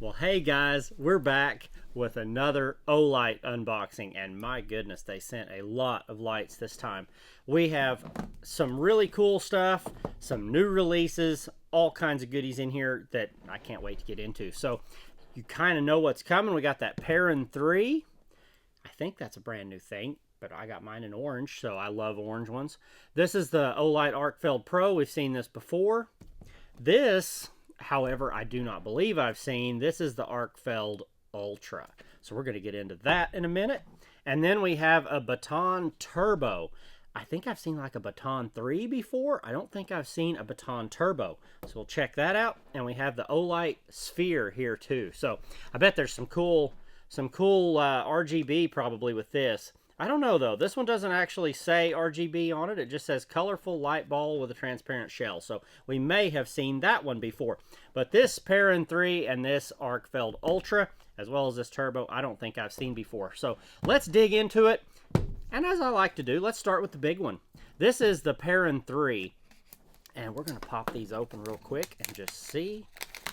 Well, hey guys, we're back with another Olight unboxing, and my goodness, they sent a lot of lights this time. We have some really cool stuff, some new releases, all kinds of goodies in here that I can't wait to get into. So you kind of know what's coming. We got that Parin 3. I think that's a brand new thing, but I got mine in orange, so I love orange ones. This is the Olight Arkfeld Pro. We've seen this before. This, however, I do not believe I've seen. This is the Arkfeld Ultra. So we're going to get into that in a minute. And then we have a Baton Turbo. I think I've seen like a Baton 3 before. I don't think I've seen a Baton Turbo. So we'll check that out. And we have the Olight Sphere here too. So I bet there's some cool RGB probably with this. I don't know though. This one doesn't actually say RGB on it. It just says colorful light ball with a transparent shell. So we may have seen that one before. But this Parin 3 and this Arkfeld Ultra, as well as this Turbo, I don't think I've seen before. So let's dig into it. And as I like to do, let's start with the big one. This is the Parin 3. And we're going to pop these open real quick and just see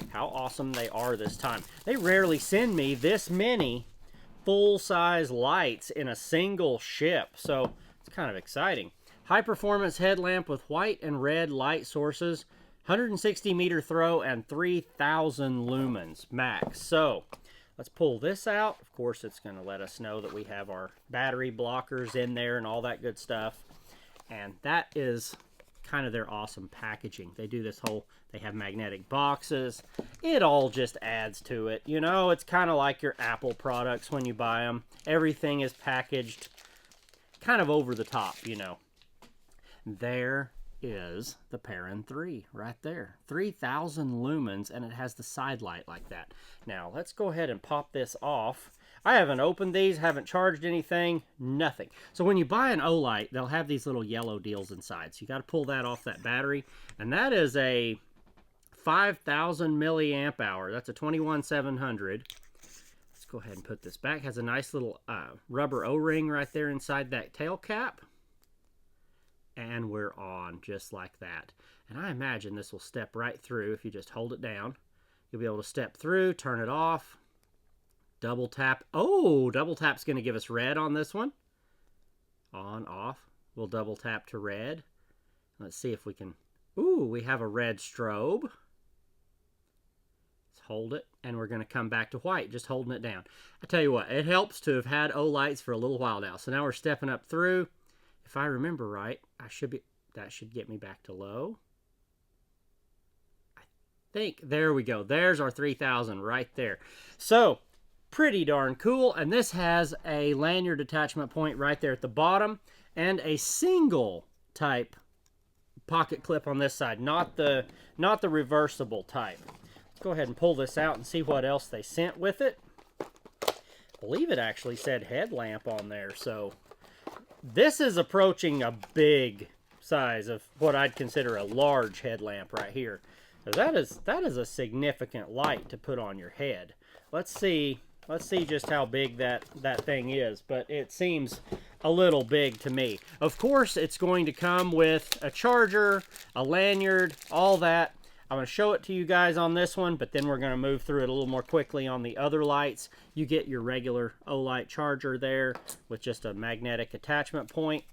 how awesome they are this time. They rarely send me this many full-size lights in a single ship, so it's kind of exciting. High performance headlamp with white and red light sources, 160 meter throw, and 3,000 lumens max. So let's pull this out. Of course, it's going to let us know that we have our battery blockers in there and all that good stuff. And that is kind of their awesome packaging. They do this whole, they have magnetic boxes. It all just adds to it. You know, it's kind of like your Apple products when you buy them. Everything is packaged kind of over the top, you know. There is the Parin 3 right there. 3,000 lumens, and it has the side light like that. Now, let's go ahead and pop this off. I haven't opened these, haven't charged anything, nothing. So when you buy an Olight, they'll have these little yellow deals inside. So you got to pull that off that battery. And that is a 5,000 milliamp hour. That's a 21700. Let's go ahead and put this back. Has a nice little rubber O-ring right there inside that tail cap. And we're on just like that. And I imagine this will step right through if you just hold it down. You'll be able to step through, turn it off. Double tap. Oh, double tap's going to give us red on this one. On, off. We'll double tap to red. Let's see if we can. Ooh, we have a red strobe. Let's hold it, and we're going to come back to white, just holding it down. I tell you what, it helps to have had Olights for a little while now. So now we're stepping up through. If I remember right, that should get me back to low. I think, there we go. There's our 3,000 right there. So pretty darn cool. And this has a lanyard attachment point right there at the bottom and a single type pocket clip on this side, not the reversible type. Let's go ahead and pull this out and see what else they sent with it. I believe it actually said headlamp on there. So this is approaching a big size of what I'd consider a large headlamp right here. So that is a significant light to put on your head. Let's see just how big that thing is, but it seems a little big to me. Of course, it's going to come with a charger, a lanyard, all that. I'm going to show it to you guys on this one, but then we're going to move through it a little more quickly on the other lights. You get your regular Olight charger there with just a magnetic attachment point.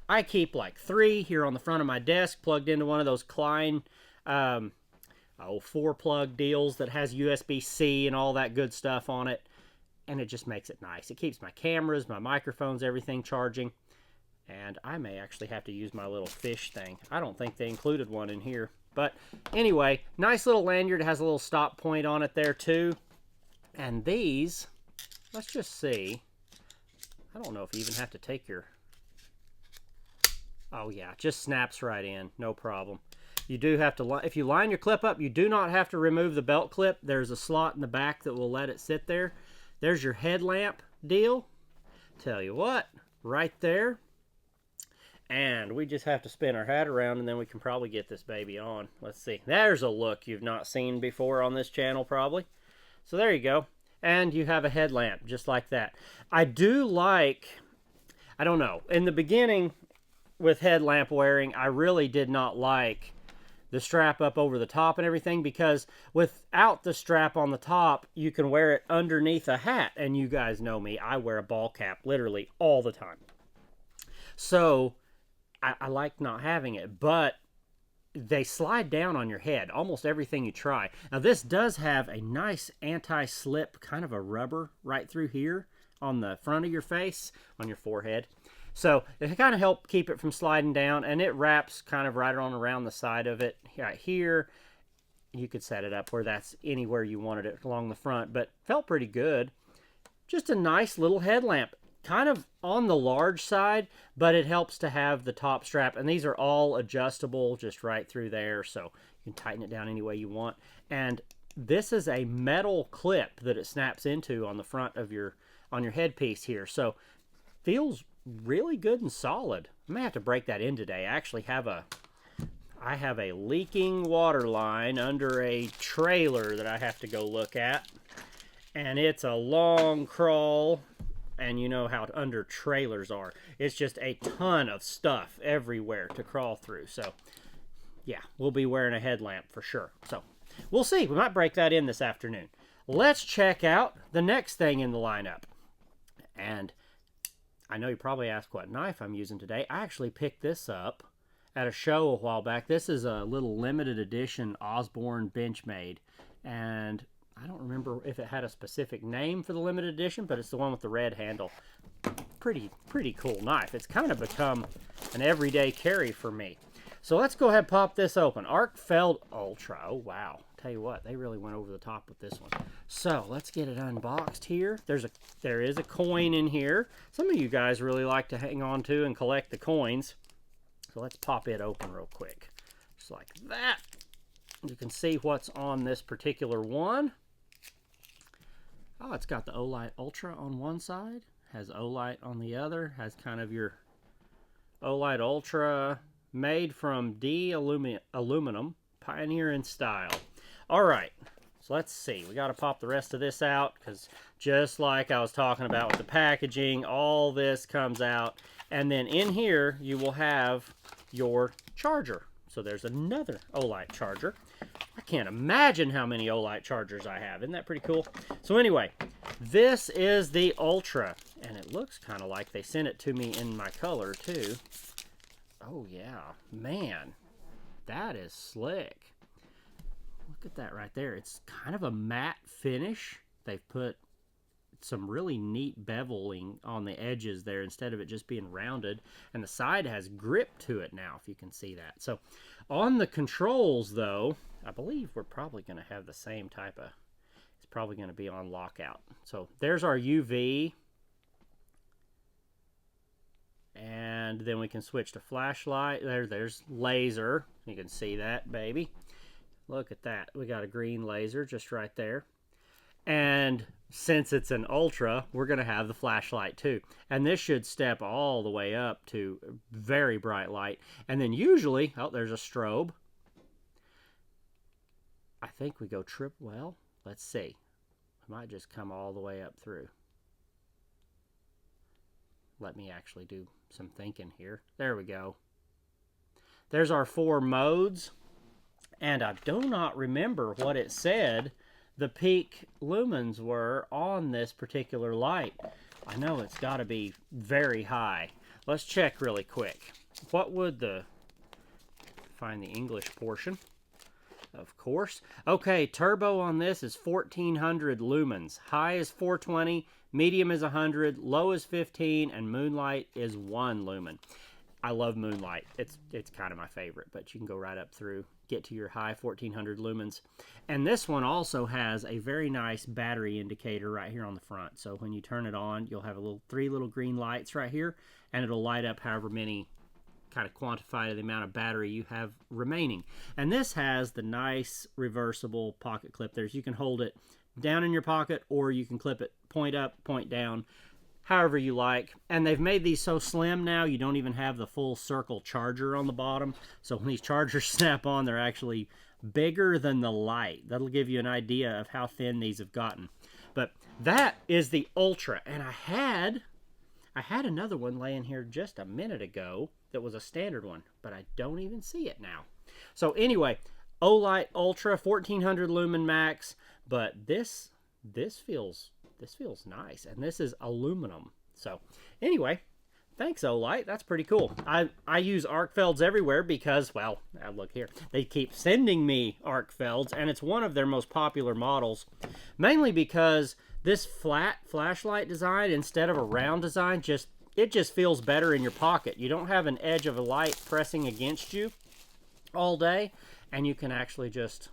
I keep like 3 here on the front of my desk plugged into one of those Klein 4-plug deals that has USB-C and all that good stuff on it. And it just makes it nice. It keeps my cameras, my microphones, everything charging. And I may actually have to use my little fish thing. I don't think they included one in here. But anyway, nice little lanyard. It has a little stop point on it there too. And these, let's just see. I don't know if you even have to take your... Oh yeah, it just snaps right in. No problem. You do have to, if you line your clip up, you do not have to remove the belt clip. There's a slot in the back that will let it sit there. There's your headlamp deal. Tell you what, right there. And we just have to spin our hat around and then we can probably get this baby on. Let's see. There's a look you've not seen before on this channel probably. So there you go. And you have a headlamp just like that. I do like, I don't know, in the beginning with headlamp wearing, I really did not like the strap up over the top and everything, because without the strap on the top, you can wear it underneath a hat. And you guys know me, I wear a ball cap literally all the time. So I like not having it, but they slide down on your head, almost everything you try. Now this does have a nice anti-slip kind of a rubber right through here on the front of your face, on your forehead. So it kind of helps keep it from sliding down, and it wraps kind of right on around the side of it right here. You could set it up where that's anywhere you wanted it along the front, but felt pretty good. Just a nice little headlamp. Kind of on the large side, but it helps to have the top strap, and these are all adjustable just right through there, so you can tighten it down any way you want. And this is a metal clip that it snaps into on the front of your headpiece here, so feels really good and solid. I may have to break that in today. I actually have I have a leaking water line under a trailer that I have to go look at, and it's a long crawl. And you know how under trailers are. It's just a ton of stuff everywhere to crawl through. So, yeah, we'll be wearing a headlamp for sure. So, we'll see. We might break that in this afternoon. Let's check out the next thing in the lineup. And I know you probably asked what knife I'm using today. I actually picked this up at a show a while back. This is a little limited edition Osborne Benchmade. And I don't remember if it had a specific name for the limited edition, but it's the one with the red handle. Pretty cool knife. It's kind of become an everyday carry for me. So let's go ahead and pop this open. Arkfeld Ultra. Oh, wow. Tell you what, they really went over the top with this one. So let's get it unboxed here. There is a coin in here. Some of you guys really like to hang on to and collect the coins. So let's pop it open real quick. Just like that. You can see what's on this particular one. Oh, it's got the Olight Ultra on one side, has Olight on the other, has kind of your Olight Ultra made from aluminum, pioneer in style. All right, so let's see. We got to pop the rest of this out because just like I was talking about with the packaging, all this comes out. And then in here, you will have your charger. So there's another Olight charger. I can't imagine how many Olight chargers I have. Isn't that pretty cool? So anyway, this is the Ultra, and it looks kind of like they sent it to me in my color too. Oh yeah, man, that is slick. Look at that right there. It's kind of a matte finish. They've put some really neat beveling on the edges there instead of it just being rounded, and the side has grip to it now, if you can see that. So on the controls though, I believe we're probably going to have the same type of, it's probably going to be on lockout. So there's our UV, and then we can switch to flashlight. There's laser. You can see that, baby. Look at that. We got a green laser just right there. And since it's an Ultra, we're going to have the flashlight too. And this should step all the way up to very bright light. And then usually, oh, there's a strobe. I think we go well, let's see. I might just come all the way up through. Let me actually do some thinking here. There we go. There's our 4 modes. And I do not remember what it said the peak lumens were on this particular light. I know it's got to be very high. Let's check really quick. What would find the English portion, of course. Okay, turbo on this is 1400 lumens. High is 420, medium is 100, low is 15, and moonlight is 1 lumen. I love moonlight. It's kind of my favorite, but you can go right up through, get to your high 1400 lumens. And this one also has a very nice battery indicator right here on the front. So when you turn it on, you'll have 3 little green lights right here, and it'll light up however many, kind of quantify the amount of battery you have remaining. And this has the nice reversible pocket clip there. So you can hold it down in your pocket, or you can clip it point up, point down, however you like. And they've made these so slim now, you don't even have the full circle charger on the bottom. So when these chargers snap on, they're actually bigger than the light. That'll give you an idea of how thin these have gotten. But that is the Ultra. And I I had another one laying here just a minute ago that was a standard one, but I don't even see it now. So anyway, Olight Ultra 1400 lumen max, but this feels nice, and this is aluminum. So anyway, thanks Olight, that's pretty cool. I use Arkfelds everywhere because, well, look here, they keep sending me Arkfelds, and it's one of their most popular models, mainly because this flat flashlight design instead of a round design, it just feels better in your pocket. You don't have an edge of a light pressing against you all day, and you can actually just,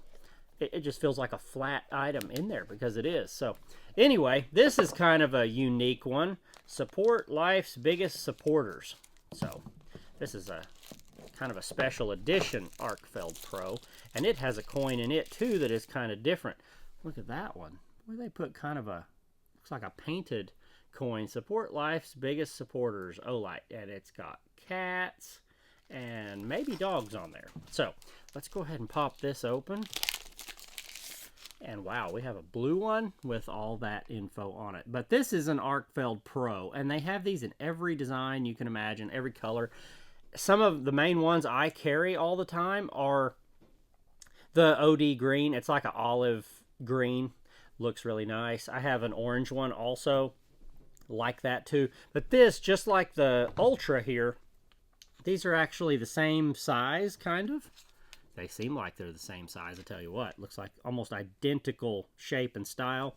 it just feels like a flat item in there because it is. So anyway, this is kind of a unique one. Support life's biggest supporters. So this is a kind of a special edition Arkfeld Pro, and it has a coin in it too that is kind of different. Look at that one. Where they put kind of a, looks like a painted coin. Support life's biggest supporters, Olight, and it's got cats and maybe dogs on there. So let's go ahead and pop this open. And wow, we have a blue one with all that info on it. But this is an Arkfeld Pro, and they have these in every design you can imagine, every color. Some of the main ones I carry all the time are the OD green. It's like an olive green. Looks really nice. I have an orange one also, like that too. But this, just like the Ultra here, these are actually the same size, kind of. They seem like they're the same size, I tell you what. Looks like almost identical shape and style.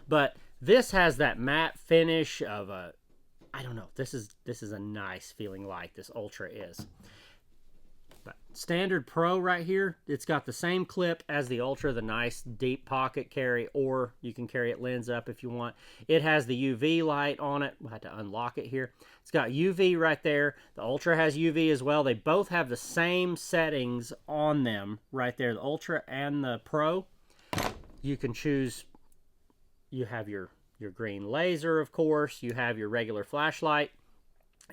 But this has that matte finish of a, I don't know, this is a nice feeling light, this Ultra is. But standard Pro right here, it's got the same clip as the Ultra, the nice deep pocket carry, or you can carry it lens up if you want. It has the UV light on it. We'll have to unlock it here. It's got UV right there. The Ultra has UV as well. They both have the same settings on them right there, the Ultra and the Pro. You can choose, you have your green laser, of course. You have your regular flashlight,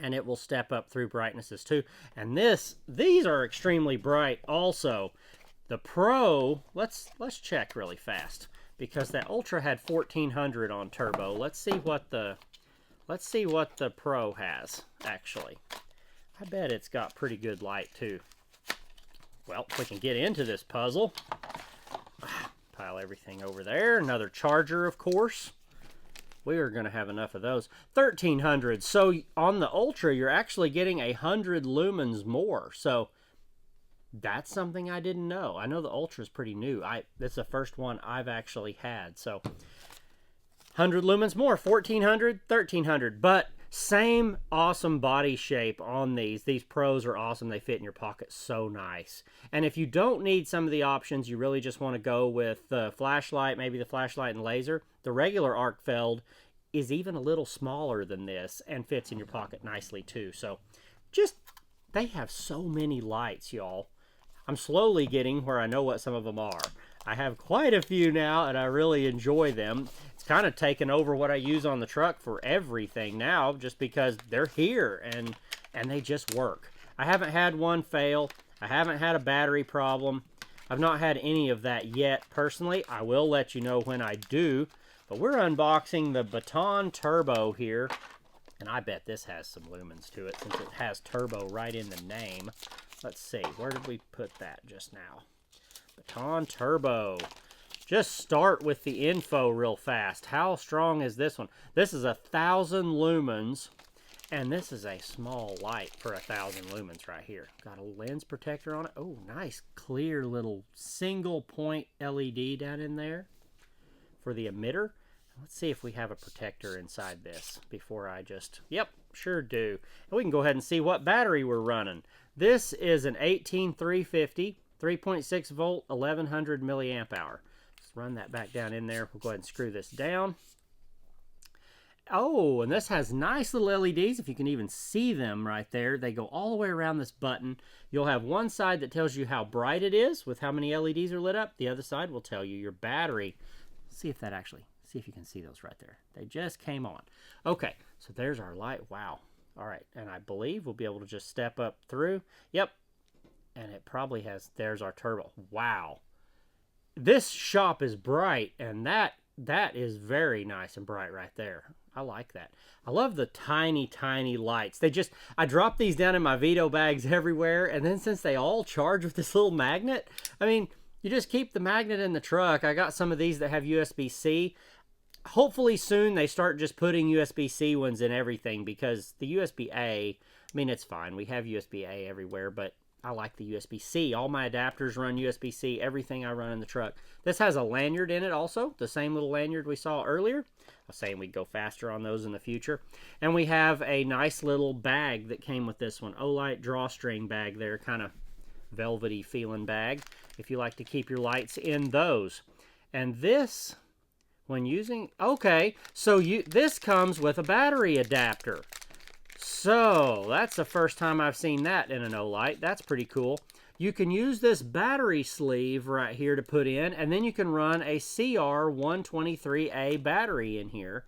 and it will step up through brightnesses too. And these are extremely bright also. The Pro, let's check really fast, because that Ultra had 1400 on turbo. Let's see what the Pro has actually. I bet it's got pretty good light too. Well, if we can get into this puzzle, pile everything over there. Another charger, of course. We are going to have enough of those. 1300. So on the Ultra, you're actually getting 100 lumens more. So that's something I didn't know. I know the Ultra is pretty new. That's the first one I've actually had. So 100 lumens more. 1400, 1300. But same awesome body shape on these. These Pros are awesome. They fit in your pocket so nice. And if you don't need some of the options, you really just want to go with the flashlight, maybe the flashlight and laser, the regular Arkfeld is even a little smaller than this and fits in your pocket nicely too. So they have so many lights, y'all. I'm slowly getting where I know what some of them are. I have quite a few now, and I really enjoy them. It's kind of taken over what I use on the truck for everything now, just because they're here and they just work. I haven't had one fail. I haven't had a battery problem. I've not had any of that yet personally. I will let you know when I do. But we're unboxing the Baton Turbo here. And I bet this has some lumens to it since it has turbo right in the name. Let's see, where did we put that just now? Baton Turbo. Just start with the info real fast. How strong is this one? This is 1,000 lumens. And this is a small light for 1,000 lumens right here. Got a lens protector on it. Oh, nice clear little single point LED down in there for the emitter. Let's see if we have a protector inside this before I just... Yep, sure do. And we can go ahead and see what battery we're running. This is an 18350, 3.6 volt, 1100 milliamp hour. Let's run that back down in there. We'll go ahead and screw this down. Oh, and this has nice little LEDs, if you can even see them right there. They go all the way around this button. You'll have one side that tells you how bright it is with how many LEDs are lit up. The other side will tell you your battery. Let's see if that actually, see if you can see those right there. They just came on. Okay, so there's our light. Wow. All right, and I believe we'll be able to just step up through. Yep, and it probably has, there's our turbo. Wow. This shop is bright, and that that is very nice and bright right there. I like that. I love the tiny, tiny lights. I drop these down in my Vito bags everywhere, and then since they all charge with this little magnet, I mean, you just keep the magnet in the truck. I got some of these that have USB-C. Hopefully soon they start just putting USB-C ones in everything, because the USB-A, I mean, it's fine. We have USB-A everywhere, but I like the USB-C. All my adapters run USB-C, everything I run in the truck. This has a lanyard in it also, the same little lanyard we saw earlier. I was saying we'd go faster on those in the future. And we have a nice little bag that came with this one. Olight drawstring bag there, kind of velvety feeling bag, if you like to keep your lights in those. And this, when using, okay, so this comes with a battery adapter. So that's the first time I've seen that in an Olight. That's pretty cool. You can use this battery sleeve right here to put in, and then you can run a CR123A battery in here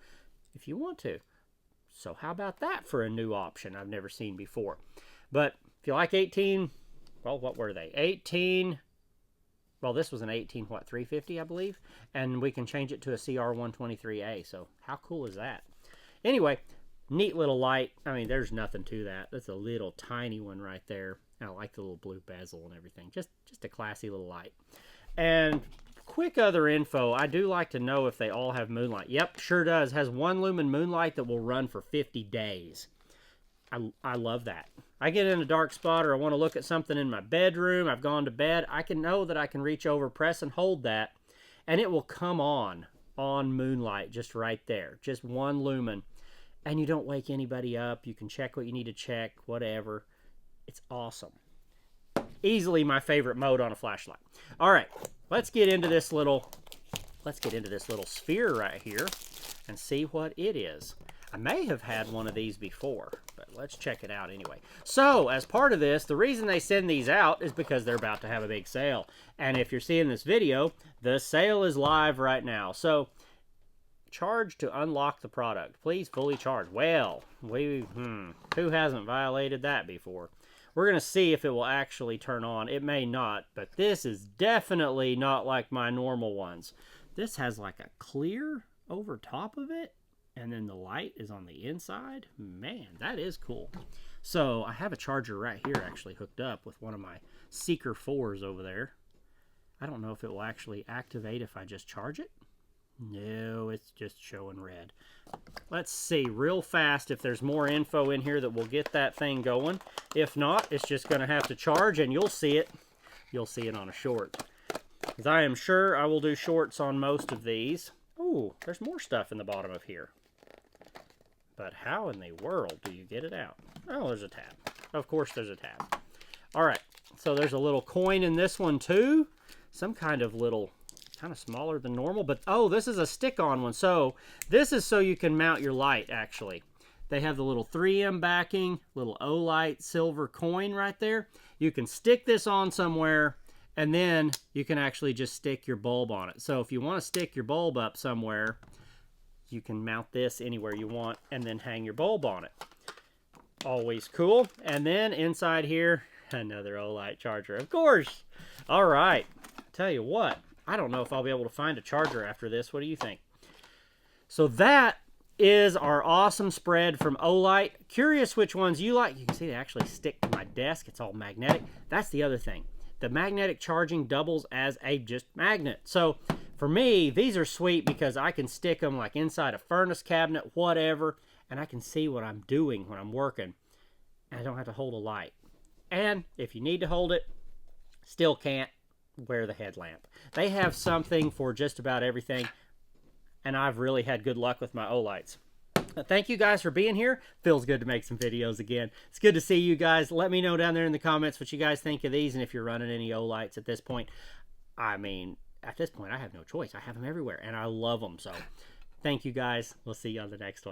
if you want to. So how about that for a new option I've never seen before? But if you like 18, well, what were they? 18, well, this was an 18, what, 350, I believe? And we can change it to a CR123A, so how cool is that? Anyway, neat little light. I mean, there's nothing to that. That's a little tiny one right there. I like the little blue bezel and everything. Just a classy little light. And quick other info. I do like to know if they all have moonlight. Yep, sure does. Has 1 lumen moonlight that will run for 50 days. I love that. I get in a dark spot or I want to look at something in my bedroom. I've gone to bed. I can know that I can reach over, press and hold that, and it will come on moonlight just right there. Just 1 lumen. And you don't wake anybody up. You can check what you need to check, whatever. It's awesome. Easily my favorite mode on a flashlight. All right, let's get into this little sphere right here and see what it is. I may have had one of these before, but let's check it out anyway. So, as part of this, the reason they send these out is because they're about to have a big sale. And if you're seeing this video, the sale is live right now. So, charge to unlock the product. Please fully charge. Well, who hasn't violated that before? We're going to see if it will actually turn on. It may not, but this is definitely not like my normal ones. This has like a clear over top of it, and then the light is on the inside. Man, that is cool. So I have a charger right here actually hooked up with one of my Seeker 4s over there. I don't know if it will actually activate if I just charge it. No, it's just showing red. Let's see real fast if there's more info in here that will get that thing going. If not, it's just going to have to charge, and you'll see it. You'll see it on a short. Because I am sure I will do shorts on most of these. Ooh, there's more stuff in the bottom of here. But how in the world do you get it out? Oh, there's a tab. Of course there's a tab. All right, so there's a little coin in this one too. Some kind of little... kind of smaller than normal, but oh, this is a stick-on one. So this is so you can mount your light, actually. They have the little 3M backing, little Olight silver coin right there. You can stick this on somewhere, and then you can actually just stick your bulb on it. So if you want to stick your bulb up somewhere, you can mount this anywhere you want and then hang your bulb on it. Always cool. And then inside here, another Olight charger, of course. All right, tell you what, I don't know if I'll be able to find a charger after this. What do you think? So that is our awesome spread from Olight. Curious which ones you like. You can see they actually stick to my desk. It's all magnetic. That's the other thing. The magnetic charging doubles as a just magnet. So for me, these are sweet because I can stick them like inside a furnace cabinet, whatever, and I can see what I'm doing when I'm working. And I don't have to hold a light. And if you need to hold it, still can't, wear the headlamp. They have something for just about everything, and I've really had good luck with my Olights. Thank you guys for being here. Feels good to make some videos again. It's good to see you guys. Let me know down there in the comments what you guys think of these, and if you're running any Olights at this point. I mean, at this point, I have no choice. I have them everywhere, and I love them. So thank you guys. We'll see you on the next one.